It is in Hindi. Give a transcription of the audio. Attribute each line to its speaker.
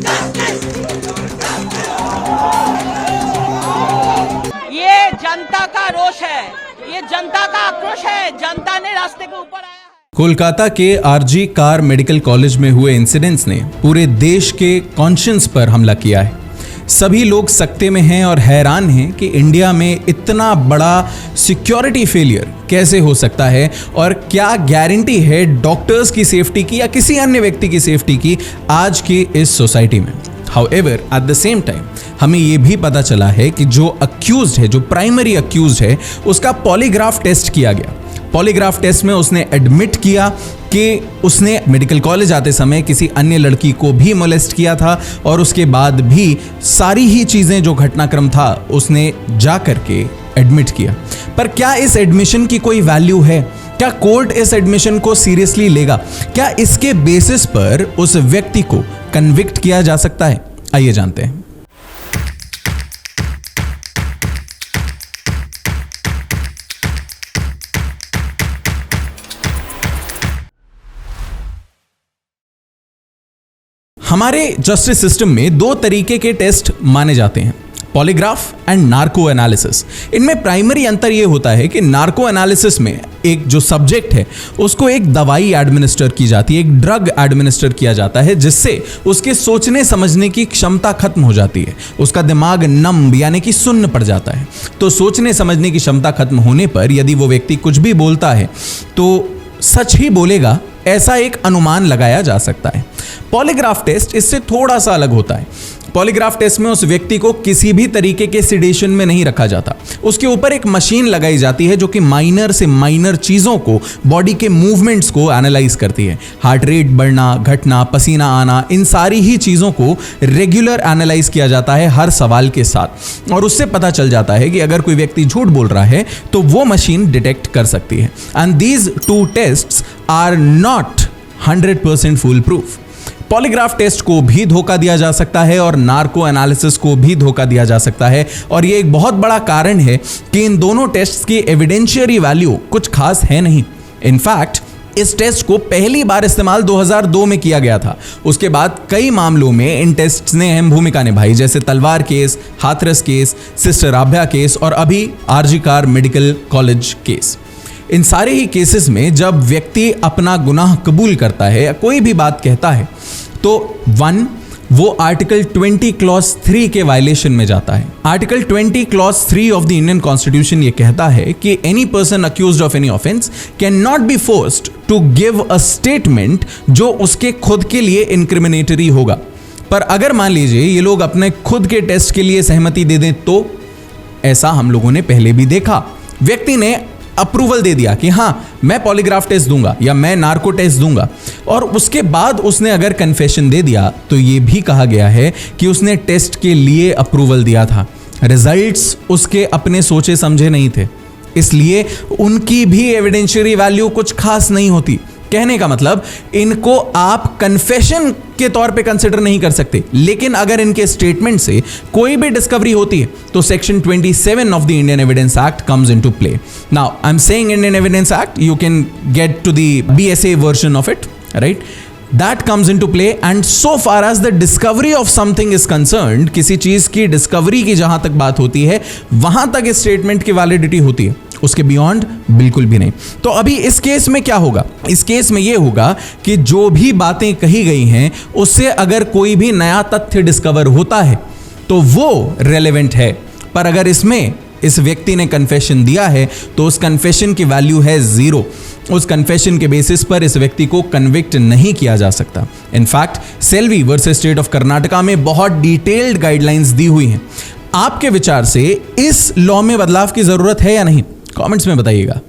Speaker 1: ये जनता का रोष है, ये जनता का आक्रोश है, जनता ने रास्ते के ऊपर आया है।
Speaker 2: कोलकाता के आरजी कार मेडिकल कॉलेज में हुए इंसिडेंट्स ने पूरे देश के कॉन्शियंस पर हमला किया है। सभी लोग सकते में हैं और हैरान हैं कि इंडिया में इतना बड़ा सिक्योरिटी फेलियर कैसे हो सकता है और क्या गारंटी है डॉक्टर्स की सेफ्टी की या किसी अन्य व्यक्ति की सेफ्टी की आज की इस सोसाइटी में। However, at the same time, हमें ये भी पता चला है कि जो अक्यूज्ड है, जो प्राइमरी अक्यूज्ड है, उसका पॉलीग्राफ टेस्ट किया गया। पॉलीग्राफ टेस्ट में उसने एडमिट किया कि उसने मेडिकल कॉलेज आते समय किसी अन्य लड़की को भी मोलेस्ट किया था और उसके बाद भी सारी ही चीज़ें जो घटनाक्रम था उसने जा करके एडमिट किया। पर क्या इस एडमिशन की कोई वैल्यू है? क्या कोर्ट इस एडमिशन को सीरियसली लेगा? क्या इसके बेसिस पर उस व्यक्ति को कन्विक्ट किया जा सकता है? आइए जानते हैं। हमारे जस्टिस सिस्टम में दो तरीके के टेस्ट माने जाते हैं, पॉलीग्राफ एंड नार्को एनालिसिस। इनमें प्राइमरी अंतर यह होता है कि नार्को एनालिसिस में एक जो सब्जेक्ट है उसको एक दवाई एडमिनिस्टर की जाती है, एक ड्रग एडमिनिस्टर किया जाता है, जिससे उसके सोचने समझने की क्षमता खत्म हो जाती है, उसका दिमाग नम यानी कि सुन्न पड़ जाता है। तो सोचने समझने की क्षमता खत्म होने पर यदि वो व्यक्ति कुछ भी बोलता है तो सच ही बोलेगा, ऐसा एक अनुमान लगाया जा सकता है। पॉलीग्राफ टेस्ट इससे थोड़ा सा अलग होता है। पॉलीग्राफ टेस्ट में उस व्यक्ति को किसी भी तरीके के सिडेशन में नहीं रखा जाता। उसके ऊपर एक मशीन लगाई जाती है जो कि माइनर से माइनर चीज़ों को, बॉडी के मूवमेंट्स को एनालाइज करती है। हार्ट रेट बढ़ना, घटना, पसीना आना, इन सारी ही चीज़ों को रेगुलर एनालाइज किया जाता है हर सवाल के साथ, और उससे पता चल जाता है कि अगर कोई व्यक्ति झूठ बोल रहा है तो वो मशीन डिटेक्ट कर सकती है। And these two tests are not 100% foolproof. Polygraph test को भी धोखा दिया जा सकता है और नार्को एनालिसिस को भी धोखा दिया जा सकता है, और ये एक बहुत बड़ा कारण है कि इन दोनों टेस्ट्स की एविडेंशियरी वैल्यू कुछ खास है नहीं। इनफैक्ट इस टेस्ट को पहली बार इस्तेमाल 2002 में किया गया था। उसके बाद कई मामलों में इन टेस्ट्स ने अहम भूमिका निभाई, जैसे Talwar case, Hathras case, sister Abhaya case और अभी R G Kar medical college case. इन सारे ही केसेस में जब व्यक्ति अपना गुनाह कबूल करता है या कोई भी बात कहता है तो वो आर्टिकल 20 क्लॉज 3 के वायलेशन में जाता है। Article 20 clause 3 of the Indian constitution ये कहता है कि any person accused of any offence can not be forced to give a statement जो उसके खुद के लिए इंक्रिमिनेटरी होगा। पर अगर मान लीजिए ये लोग अपने खुद के टेस्ट के लिए सहमति दे दें तो ऐसा हम लोगों ने पहले भी देखा। व्यक्ति ने अप्रूवल दे दिया कि हाँ मैं पॉलीग्राफ टेस्ट दूंगा या मैं नार्को टेस्ट दूंगा, और उसके बाद उसने अगर कन्फेशन दे दिया तो ये भी कहा गया है कि उसने टेस्ट के लिए अप्रूवल दिया था। रिजल्ट्स उसके अपने सोचे समझे नहीं थे, इसलिए उनकी भी एविडेंशियरी वैल्यू कुछ खास नहीं होती। कहने का मतलब इनको आप कन्फेशन के तौर पे कंसिडर नहीं कर सकते, लेकिन अगर इनके स्टेटमेंट से कोई भी डिस्कवरी होती है तो section 27 of the Indian evidence act comes into play. Now I am saying Indian evidence act, you can get to the BSA version of it, right? That comes into play, and so far as the discovery of something is concerned, किसी चीज की डिस्कवरी की जहां तक बात होती है वहां तक इस स्टेटमेंट की वैलिडिटी होती है, उसके बियॉन्ड बिल्कुल भी नहीं। तो अभी इस केस में क्या होगा? इस केस में यह होगा कि जो भी बातें कही गई हैं उससे अगर कोई भी नया तथ्य डिस्कवर होता है तो वो रेलेवेंट है, पर अगर इसमें इस व्यक्ति ने कन्फेशन दिया है तो उस कन्फेशन की वैल्यू है 0। उस कन्फेशन के बेसिस पर इस व्यक्ति को कन्विक्ट नहीं किया जा सकता। In fact Selvi versus state of Karnataka में बहुत डिटेल्ड गाइडलाइंस दी हुई हैं। आपके विचार से इस लॉ में बदलाव की जरूरत है या नहीं? कमेंट्स में बताइएगा।